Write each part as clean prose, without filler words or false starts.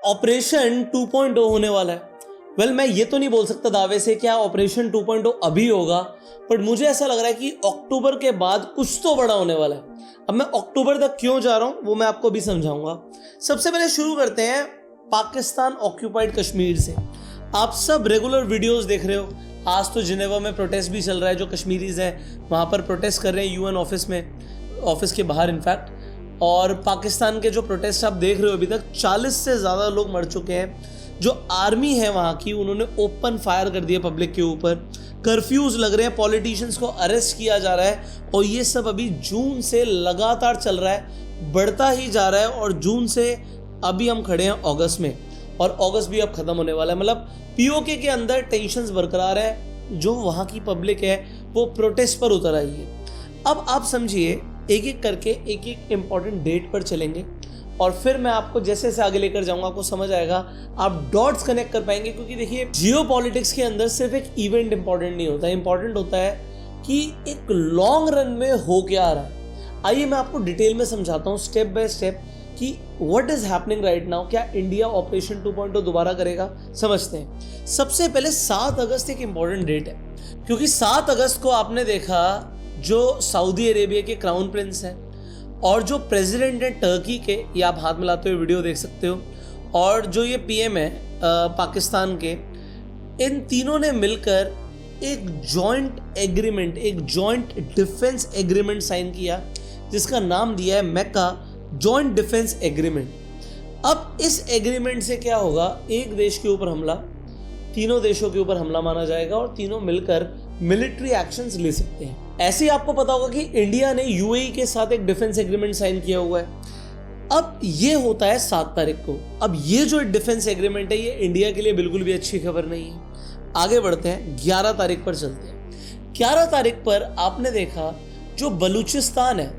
Operation 2.0 होने वाला है। मैं ये तो नहीं बोल सकता दावे से क्या ऑपरेशन 2.0 अभी होगा, बट मुझे ऐसा लग रहा है कि अक्टूबर के बाद कुछ तो बड़ा होने वाला है। अब मैं अक्टूबर तक क्यों जा रहा हूं वो मैं आपको भी समझाऊंगा। सबसे पहले शुरू करते हैं पाकिस्तान ऑक्यूपाइड कश्मीर से। आप सब रेगुलर वीडियोस देख रहे हो। आज तो जिनेवा में प्रोटेस्ट भी चल रहा है, जो कश्मीरीज हैं वहां पर प्रोटेस्ट कर रहे हैं यूएन ऑफिस में, ऑफिस के बाहर इनफैक्ट। और पाकिस्तान के जो प्रोटेस्ट आप देख रहे हो अभी तक 40 से ज़्यादा लोग मर चुके हैं। जो आर्मी है वहाँ की उन्होंने ओपन फायर कर दिया पब्लिक के ऊपर, कर्फ्यूज लग रहे हैं, पॉलिटिशियंस को अरेस्ट किया जा रहा है। और ये सब अभी जून से लगातार चल रहा है, बढ़ता ही जा रहा है। और जून से अभी हम खड़े हैं अगस्त में, और अगस्त भी अब ख़त्म होने वाला है। मतलब पीओके के अंदर टेंशन्स बरकरार है। जो वहाँ की पब्लिक है वो प्रोटेस्ट पर उतर आई है। अब आप समझिए, एक एक करके एक एक इम्पॉर्टेंट डेट पर चलेंगे और फिर मैं आपको जैसे जैसे आगे लेकर जाऊंगा आपको समझ आएगा, आप डॉट्स कनेक्ट कर पाएंगे। क्योंकि देखिए, जियोपॉलिटिक्स के अंदर सिर्फ एक इवेंट इंपॉर्टेंट नहीं होता, इंपॉर्टेंट होता है कि एक लॉन्ग रन में हो क्या आ रहा है। आइए मैं आपको डिटेल में समझाता हूँ स्टेप बाय स्टेप कि what is happening right now. क्या इंडिया ऑपरेशन 2.0 दोबारा करेगा, समझते हैं। सबसे पहले 7 अगस्त एक इंपॉर्टेंट डेट है, क्योंकि 7 अगस्त को आपने देखा जो सऊदी अरेबिया के क्राउन प्रिंस हैं और जो प्रेसिडेंट है टर्की के, ये आप हाथ मिलाते हुए वीडियो देख सकते हो, और जो ये पीएम है पाकिस्तान के, इन तीनों ने मिलकर एक जॉइंट एग्रीमेंट, एक जॉइंट डिफेंस एग्रीमेंट साइन किया, जिसका नाम दिया है मैका जॉइंट डिफेंस एग्रीमेंट। अब इस एग्रीमेंट से क्या होगा, एक देश के ऊपर हमला तीनों देशों के ऊपर हमला माना जाएगा और तीनों मिलकर मिलिट्री एक्शंस ले सकते हैं। ऐसे ही आपको पता होगा कि इंडिया ने यूएई के साथ एक डिफेंस एग्रीमेंट साइन किया हुआ है। अब ये होता है 7 तारीख को। अब ये जो डिफेंस एग्रीमेंट है ये इंडिया के लिए बिल्कुल भी अच्छी खबर नहीं है। आगे बढ़ते हैं, 11 तारीख पर चलते हैं। 11 तारीख पर आपने देखा जो बलूचिस्तान है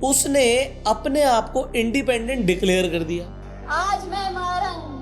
उसने अपने आप को इंडिपेंडेंट डिक्लेयर कर दिया। आज मैं मारंग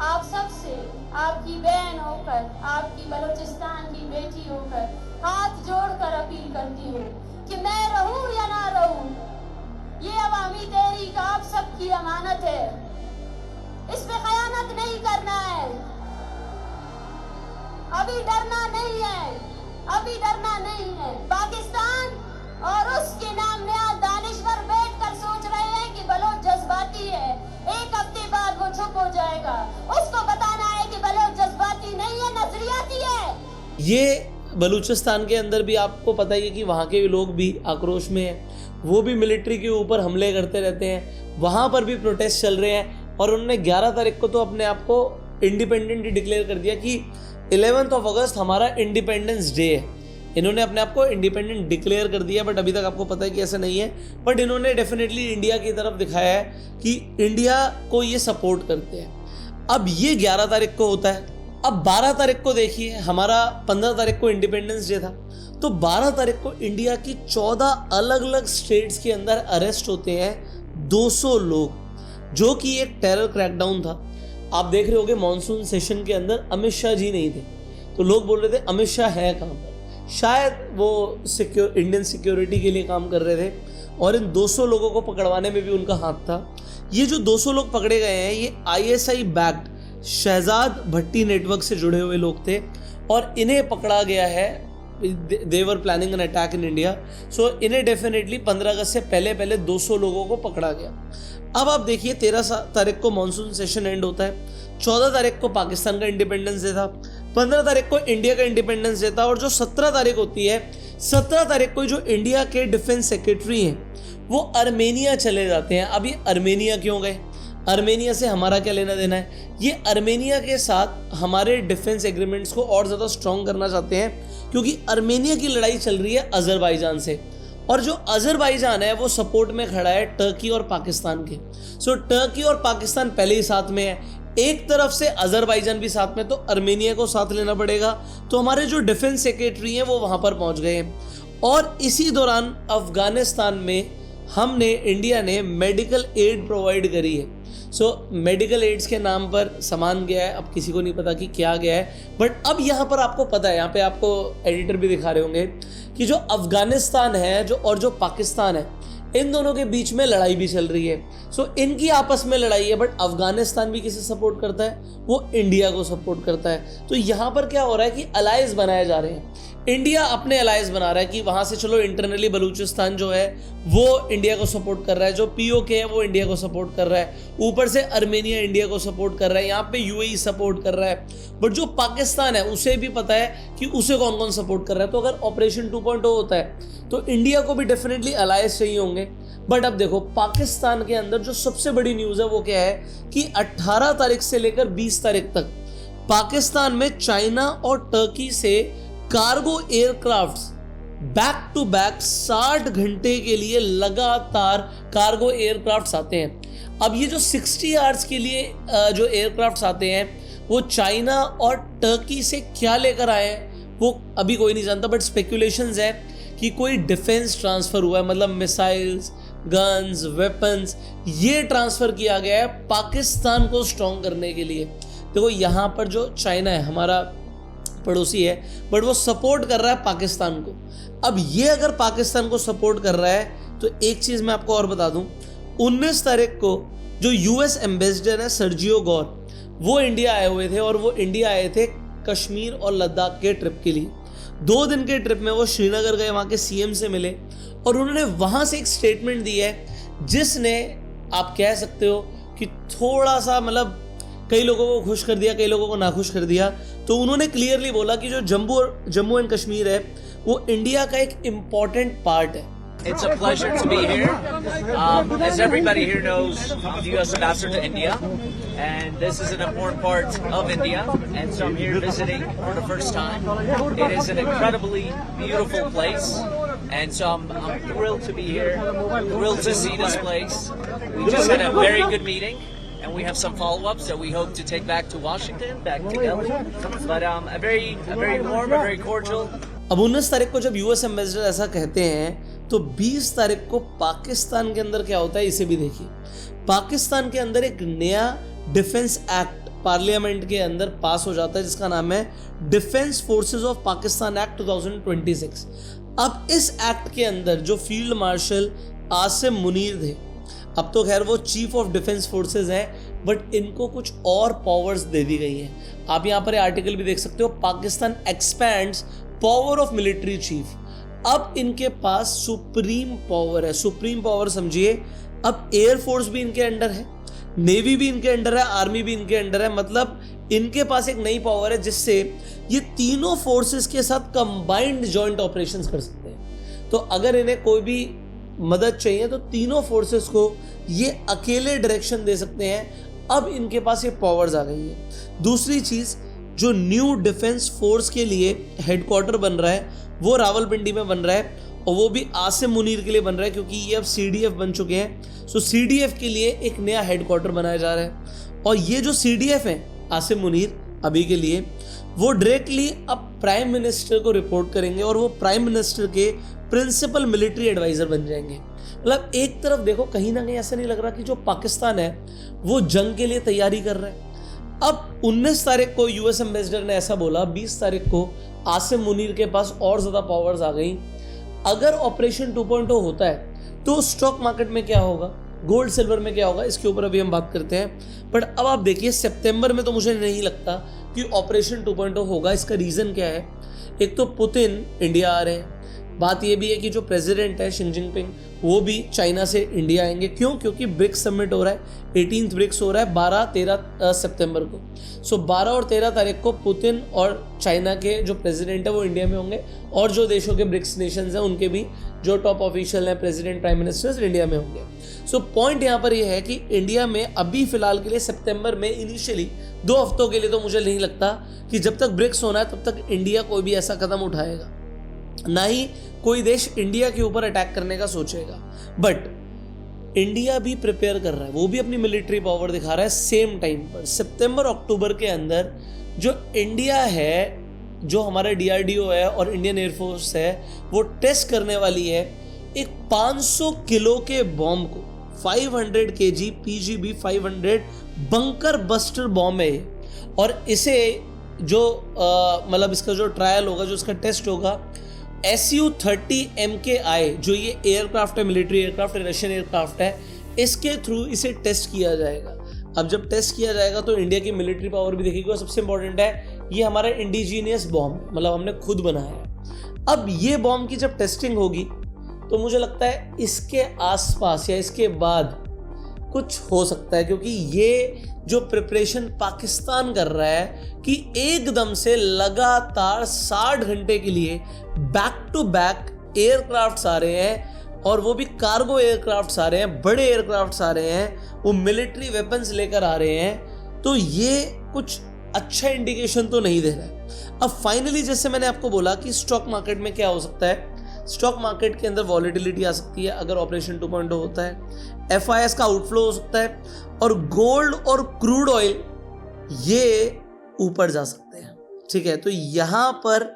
आप सबसे, आपकी बहन होकर, आपकी बलूचिस्तान की बेटी होकर हाथ जोड़कर अपील करती हूँ कि मैं रहूं या ना रहूं, ये अवामी तहरीक आप सबकी अमानत है। इस पे खयानत नहीं करना है। अभी डरना नहीं है, अभी डरना नहीं है। पाकिस्तान और उसके नाम नया दानिश्वर बैठकर सोच रहे हैं कि बलोच जज्बाती है, एक हफ्ते बाद वो चुप हो जाएगा। उसको बताना है कि बलोच जज्बाती नहीं है, नजरियाती है। ये बलूचिस्तान के अंदर भी आपको पता ही है कि वहाँ के लोग भी आक्रोश में हैं, वो भी मिलिट्री के ऊपर हमले करते रहते हैं, वहाँ पर भी प्रोटेस्ट चल रहे हैं। और उन्होंने 11 तारीख को तो अपने आप को इंडिपेंडेंट डिक्लेयर कर दिया कि 11 अगस्त हमारा इंडिपेंडेंस डे है। इन्होंने अपने आप को इंडिपेंडेंट डिक्लेयर कर दिया, बट अभी तक आपको पता है कि ऐसा नहीं है। बट इन्होंने डेफिनेटली इंडिया की तरफ दिखाया है कि इंडिया को ये सपोर्ट करते हैं। अब ये 11 तारीख को होता है। अब 12 तारीख को देखिए, हमारा 15 तारीख को इंडिपेंडेंस डे था, तो 12 तारीख को इंडिया की 14 अलग अलग स्टेट्स के अंदर अरेस्ट होते हैं 200 लोग, जो कि एक टेरर क्रैकडाउन था। आप देख रहे होंगे मॉनसून सेशन के अंदर अमित शाह जी नहीं थे, तो लोग बोल रहे थे अमित शाह है कहाँ पर। शायद वो इंडियन सिक्योरिटी के लिए काम कर रहे थे, और इन 200 लोगों को पकड़वाने में भी उनका हाथ था। ये जो 200 लोग पकड़े गए हैं ये ISI बैक्ड शहजाद भट्टी नेटवर्क से जुड़े हुए लोग थे, और इन्हें पकड़ा गया है। They were planning an attack in India, so इन्हें डेफिनेटली 15 अगस्त से पहले 200 लोगों को पकड़ा गया। अब आप देखिए, 13 तारीख को मॉनसून सेशन एंड होता है, 14 तारीख को पाकिस्तान का इंडिपेंडेंस डे था, 15 तारीख को इंडिया का इंडिपेंडेंस डे था, और जो 17 तारीख होती है, 17 तारीख को जो इंडिया के डिफेंस सेक्रेटरी हैं वो अर्मेनिया चले जाते हैं। अब ये अर्मेनिया क्यों गए, अर्मेनिया से हमारा क्या लेना देना है। ये अर्मेनिया के साथ हमारे डिफेंस एग्रीमेंट्स को और ज़्यादा स्ट्रॉन्ग करना चाहते हैं, क्योंकि अर्मेनिया की लड़ाई चल रही है अजरबैजान से, और जो अजरबैजान है वो सपोर्ट में खड़ा है टर्की और पाकिस्तान के। सो टर्की और पाकिस्तान पहले ही साथ में है, एक तरफ से अजरबैजान भी साथ में, तो अर्मेनिया को साथ लेना पड़ेगा। तो हमारे जो डिफेंस सेक्रेटरी हैं वो वहाँ पर पहुँच गए हैं। और इसी दौरान अफगानिस्तान में हमने, इंडिया ने मेडिकल एड प्रोवाइड करी है। सो मेडिकल एड्स के नाम पर सामान गया है, अब किसी को नहीं पता कि क्या गया है, बट अब यहाँ पर आपको पता है, यहाँ पे आपको एडिटर भी दिखा रहे होंगे कि जो अफगानिस्तान है जो और जो पाकिस्तान है, इन दोनों के बीच में लड़ाई भी चल रही है। सो इनकी आपस में लड़ाई है, बट अफगानिस्तान भी किसे सपोर्ट करता है? वो इंडिया को सपोर्ट करता है। तो यहाँ पर क्या हो रहा है कि अलायंस बनाए जा रहे हैं। इंडिया अपने अलायंस बना रहा है कि वहाँ से चलो इंटरनली बलूचिस्तान जो है वो इंडिया को सपोर्ट कर रहा है, जो POK है वो इंडिया को सपोर्ट कर रहा है, ऊपर से अर्मेनिया इंडिया को सपोर्ट कर रहा है, यहाँ पे UAE सपोर्ट कर रहा है। बट जो पाकिस्तान है उसे भी पता है कि उसे कौन कौन सपोर्ट कर रहा है। तो अगर ऑपरेशन 2.0 होता है तो इंडिया को भी डेफिनेटली अलायंस चाहिए होंगे। बट अब देखो पाकिस्तान के अंदर जो सबसे बड़ी न्यूज़ है वो क्या है कि 18 तारीख से लेकर 20 तारीख तक पाकिस्तान में चाइना और टर्की से cargo aircrafts back to back 60 घंटे के लिए लगातार कार्गो एयरक्राफ्ट्स आते हैं। अब ये जो 60 आवर्स के लिए जो एयरक्राफ्ट्स आते हैं वो चाइना और टर्की से क्या लेकर आए हैं वो अभी कोई नहीं जानता, बट स्पेकुलेशंस है कि कोई डिफेंस ट्रांसफर हुआ है, मतलब मिसाइल्स, गन्स, वेपन्स ये ट्रांसफर किया गया है पाकिस्तान को स्ट्रॉन्ग करने के लिए। देखो यहाँ पर जो चाइना है हमारा पड़ोसी है, बट वो सपोर्ट कर रहा है पाकिस्तान को। अब ये अगर पाकिस्तान को सपोर्ट कर रहा है तो एक चीज़ मैं आपको और बता दूं, 19 तारीख को जो US एम्बेसडर है सर्जियो गौर वो इंडिया आए हुए थे, और वो इंडिया आए थे कश्मीर और लद्दाख के ट्रिप के लिए। 2 दिन के ट्रिप में वो श्रीनगर गए, वहाँ के CM से मिले और उन्होंने वहाँ से एक स्टेटमेंट दी है जिसने आप कह सकते हो कि थोड़ा सा मतलब कई लोगों को खुश कर दिया, कई लोगों को नाखुश कर दिया। तो उन्होंने क्लियरली बोला कि जो जम्मू एंड कश्मीर है वो इंडिया का एक इम्पॉर्टेंट पार्ट है। It's a pleasure to be here. As everybody here knows, I'm the U.S. Ambassador to India, and this is an important part of India, and so I'm here visiting for the first time. It is an incredibly beautiful place, and so I'm thrilled to be here, thrilled to see this place. We just had a very good meeting, and we have some follow-ups that we hope to take back to Washington, back to Delhi. But a very warm, a very cordial. अब 19 तारीख को जब US ambassador ऐसा कहते हैं तो 20 तारीख को पाकिस्तान के अंदर क्या होता है इसे भी देखिए। पाकिस्तान के अंदर एक नया डिफेंस एक्ट पार्लियामेंट के अंदर पास हो जाता है जिसका नाम है defence forces of Pakistan act 2026। अब इस एक्ट के अंदर जो फील्ड मार्शल आसिम मुनीर थे, अब तो खैर वो चीफ ऑफ डिफेंस फोर्सेस हैं, बट इनको कुछ और पावर्स दे दी गई हैं। आप यहाँ पर आर्टिकल भी देख सकते हो, Pakistan expands power of military chief. अब इनके पास सुप्रीम पावर है। सुप्रीम पावर समझिए, अब एयरफोर्स भी इनके अंडर है, नेवी भी इनके अंडर है, आर्मी भी इनके अंडर है। मतलब इनके पास एक नई पावर है जिससे ये तीनों फोर्सेस के साथ कंबाइंड जॉइंट ऑपरेशंस कर सकते हैं। तो अगर इन्हें कोई भी मदद चाहिए तो तीनों फोर्सेस को ये अकेले डायरेक्शन दे सकते हैं। अब इनके पास ये पावर्स आ गई है। दूसरी चीज़, जो न्यू डिफेंस फोर्स के लिए हेडक्वार्टर बन रहा है वो रावलपिंडी में बन रहा है, और वो भी आसिम मुनीर के लिए बन रहा है क्योंकि ये अब CDF बन चुके हैं। सो CDF के लिए एक नया हेडक्वार्टर बनाया जा रहा है, और ये जो CDF है आसिम मुनीर अभी के लिए वो डायरेक्टली अब प्राइम मिनिस्टर को रिपोर्ट करेंगे और वो प्राइम मिनिस्टर के प्रिंसिपल मिलिट्री एडवाइजर बन जाएंगे। मतलब एक तरफ देखो, कहीं ना कहीं ऐसा नहीं लग रहा कि जो पाकिस्तान है वो जंग के लिए तैयारी कर रहा है। अब 19 तारीख को US एम्बेसडर ने ऐसा बोला, 20 तारीख को आसिम मुनीर के पास और ज़्यादा पावर्स आ गई। अगर ऑपरेशन 2.0 होता है तो स्टॉक मार्केट में क्या होगा, गोल्ड सिल्वर में क्या होगा, इसके ऊपर अभी हम बात करते हैं। बट अब आप देखिए सितंबर में तो मुझे नहीं लगता कि ऑपरेशन 2.0 होगा। इसका रीज़न क्या है? एक तो पुतिन इंडिया आ रहे हैं, बात ये भी है कि जो प्रेसिडेंट है शी जिनपिंग वो भी चाइना से इंडिया आएंगे। क्यों? क्योंकि ब्रिक्स समिट हो रहा है, 18th ब्रिक्स हो रहा है 12-13 सितंबर को। सो 12 और 13 तारीख को पुतिन और चाइना के जो प्रेसिडेंट है वो इंडिया में होंगे, और जो देशों के ब्रिक्स नेशंस हैं उनके भी जो टॉप ऑफिशियल हैं, प्रेसिडेंट, प्राइम मिनिस्टर्स, इंडिया में होंगे। सो पॉइंट यहाँ पर यह है कि इंडिया में अभी फिलहाल के लिए सितंबर में इनिशियली 2 हफ्तों के लिए तो मुझे नहीं लगता कि जब तक ब्रिक्स होना है तब तक इंडिया कोई भी ऐसा कदम उठाएगा, ना ही कोई देश इंडिया के ऊपर अटैक करने का सोचेगा। बट इंडिया भी प्रिपेयर कर रहा है, वो भी अपनी मिलिट्री पावर दिखा रहा है सेम टाइम पर। सितंबर अक्टूबर के अंदर जो इंडिया है, जो हमारा DRDO है और इंडियन एयरफोर्स है, वो टेस्ट करने वाली है एक 500 किलो के बॉम्ब को। 500 kg PGB 500 bunker buster bomb है, और इसे जो मतलब इसका जो ट्रायल होगा, जो इसका टेस्ट होगा Su-30 MKI जो ये एयरक्राफ्ट है, मिलिट्री एयरक्राफ्ट है, रशियन एयरक्राफ्ट है, इसके थ्रू इसे टेस्ट किया जाएगा। अब जब टेस्ट किया जाएगा तो इंडिया की मिलिट्री पावर भी देखेगी और सबसे इंपॉर्टेंट है ये हमारा इंडिजीनियस बॉम्ब, मतलब हमने खुद बनाया है। अब ये बॉम्ब की जब टेस्टिंग होगी तो मुझे लगता है इसके आसपास या इसके बाद कुछ हो सकता है, क्योंकि ये जो प्रिपरेशन पाकिस्तान कर रहा है कि एकदम से लगातार 60 घंटे के लिए बैक टू बैक एयरक्राफ्ट्स आ रहे हैं, और वो भी कार्गो एयरक्राफ्ट्स आ रहे हैं, बड़े एयरक्राफ्ट्स आ रहे हैं, वो मिलिट्री वेपन्स लेकर आ रहे हैं, तो ये कुछ अच्छा इंडिकेशन तो नहीं दे रहा है। अब फाइनली जैसे मैंने आपको बोला कि स्टॉक मार्केट में क्या हो सकता है, स्टॉक मार्केट के अंदर वॉलेटिलिटी आ सकती है अगर ऑपरेशन 2.0 होता है, FIS का आउटफ्लो हो सकता है, और गोल्ड और क्रूड ऑयल ये ऊपर जा सकते हैं। ठीक है, तो यहां पर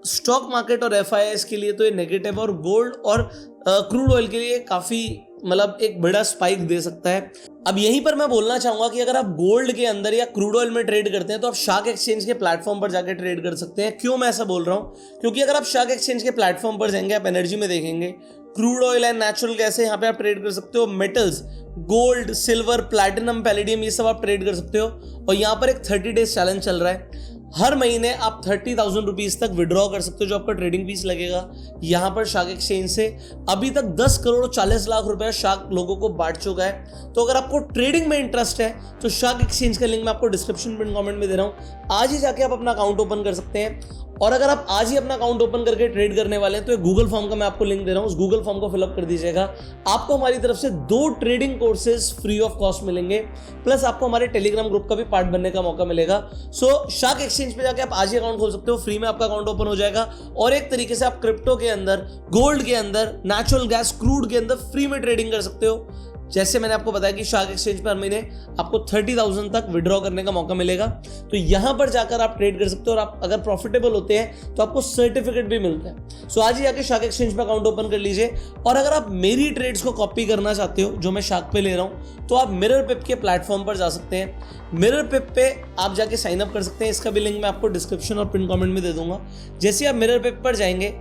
स्टॉक मार्केट और FIS के लिए तो ये नेगेटिव, और गोल्ड और क्रूड ऑयल के लिए काफी मतलब एक बड़ा स्पाइक दे सकता है। अब यहीं पर मैं बोलना चाहूंगा कि अगर आप गोल्ड के अंदर या क्रूड ऑयल में ट्रेड करते हैं तो आप शार्क एक्सचेंज के प्लेटफॉर्म पर जाकर ट्रेड कर सकते हैं। क्यों मैं ऐसा बोल रहा हूं, क्योंकि अगर आप शार्क एक्सचेंज के प्लेटफॉर्म पर जाएंगे, आप एनर्जी में देखेंगे, crude oil and natural gas है, यहाँ पे आप ट्रेड कर सकते हो। Metals, gold, silver, platinum, palladium, ये सब आप ट्रेड कर सकते हो। और यहाँ पर एक 30 डेज चैलेंज चल रहा है, हर महीने आप 30,000 रुपीज तक विड्रॉ कर सकते हो, जो आपका ट्रेडिंग फीस लगेगा यहाँ पर शार्क एक्सचेंज से। अभी तक 10 करोड़ 40 लाख रुपया शार्क लोगों को बांट चुका है। तो अगर आपको ट्रेडिंग में इंटरेस्ट है तो शार्क एक्सचेंज का लिंक मैं आपको डिस्क्रिप्शन पिन कमेंट में दे रहा हूँ, आज ही जाके आप अपना अकाउंट ओपन कर सकते हैं। और अगर आप आज ही अपना अकाउंट ओपन करके ट्रेड करने वाले हैं तो एक गूगल फॉर्म का मैं आपको लिंक दे रहा हूं, उस गूगल फॉर्म को फिलअप कर दीजिएगा। आपको हमारी तरफ से 2 trading courses free of cost मिलेंगे, प्लस आपको हमारे टेलीग्राम ग्रुप का भी पार्ट बनने का मौका मिलेगा। सो शार्क एक्सचेंज पे जाके आप आज ही अकाउंट खोल सकते हो, फ्री में आपका अकाउंट ओपन हो जाएगा, और एक तरीके से आप क्रिप्टो के अंदर, गोल्ड के अंदर, नेचुरल गैस, क्रूड के अंदर फ्री में ट्रेडिंग कर सकते हो। जैसे मैंने आपको बताया कि शार्क एक्सचेंज पर हर महीने आपको 30,000 तक विड्रॉ करने का मौका मिलेगा, तो यहां पर जाकर आप ट्रेड कर सकते हो, और आप अगर प्रॉफिटेबल होते हैं तो आपको सर्टिफिकेट भी मिलता है। सो आज ही जाके शार्क एक्सचेंज पर अकाउंट ओपन कर लीजिए। और अगर आप मेरी ट्रेड्स को कॉपी करना चाहते हो जो मैं शार्क पे ले रहा हूं, तो आप मिरर पिप के प्लेटफॉर्म पर जा सकते हैं। मिरर पिप पे आप जाके साइन अप कर सकते हैं, इसका भी लिंक मैं आपको डिस्क्रिप्शन और पिन कमेंट में दे दूंगा। जैसे आप मिरर पिप पर जाएंगे,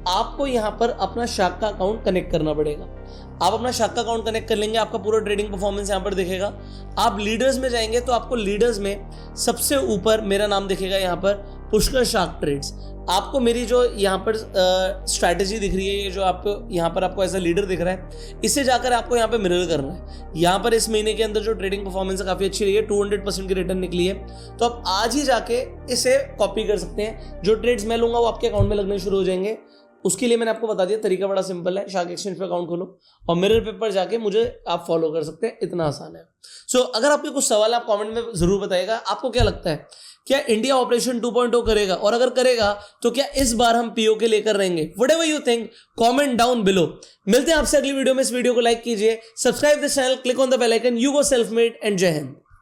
आपको यहां पर अपना शार्क का अकाउंट कनेक्ट करना पड़ेगा। आप अपना शार्क का अकाउंट कनेक्ट कर लेंगे, आपका पूरा ट्रेडिंग परफॉर्मेंस यहां पर दिखेगा। आप लीडर्स में जाएंगे तो आपको लीडर्स में सबसे ऊपर मेरा नाम दिखेगा, यहां पर पुष्कर शार्क ट्रेड्स। आपको मेरी जो यहाँ पर स्ट्रैटेजी दिख रही है, ये जो आपको यहाँ पर आपको एज अ लीडर दिख रहा है, इससे जाकर आपको यहाँ पे मिरर करना है। यहाँ पर इस महीने के अंदर जो ट्रेडिंग परफॉर्मेंस है काफी अच्छी रही है, 200% की रिटर्न निकली है, तो आप आज ही जाके इसे कॉपी कर सकते हैं। जो ट्रेड्स मैं लूंगा वो आपके अकाउंट में लगने शुरू हो जाएंगे। उसके लिए मैंने आपको बता दिया, तरीका बड़ा सिंपल है, शार्क एक्सचेंज पे अकाउंट खोलो और मिरर पे पर जाके मुझे आप फॉलो कर सकते हैं, इतना आसान है। सो अगर आपके कुछ सवाल आप कमेंट में जरूर बताइएगा, आपको क्या लगता है, क्या इंडिया ऑपरेशन 2.0 करेगा, और अगर करेगा तो क्या इस बार हम पीओके लेकर रहेंगे? Whatever you think, comment down below. मिलते हैं आपसे अगली वीडियो में। इस वीडियो को लाइक कीजिए, subscribe this channel, click on the bell icon. You go self made and जय हिंद।